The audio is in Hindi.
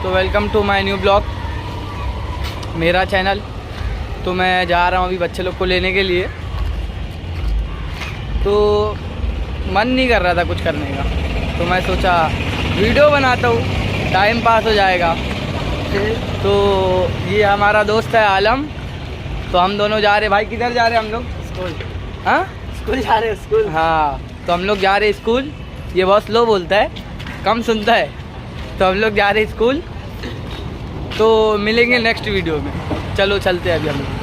तो welcome to my new blog, मेरा चैनल। तो मैं जा रहा हूँ अभी बच्चे लोग को लेने के लिए। तो मन नहीं कर रहा था कुछ करने का, तो मैं सोचा वीडियो बनाता हूँ, टाइम पास हो जाएगा। तो ये हमारा दोस्त है आलम, तो हम दोनों जा रहे। भाई किधर जा रहे हैं हम लोग? स्कूल। हाँ, स्कूल जा रहे हैं, स्कूल। हाँ, तो हम लोग जा रहे हैं स्कूल। ये बहुत स्लो बोलता है, कम सुनता है। तो हम लोग जा रहे हैं स्कूल। तो मिलेंगे नेक्स्ट वीडियो में। चलो चलते हैं अभी हम लोग।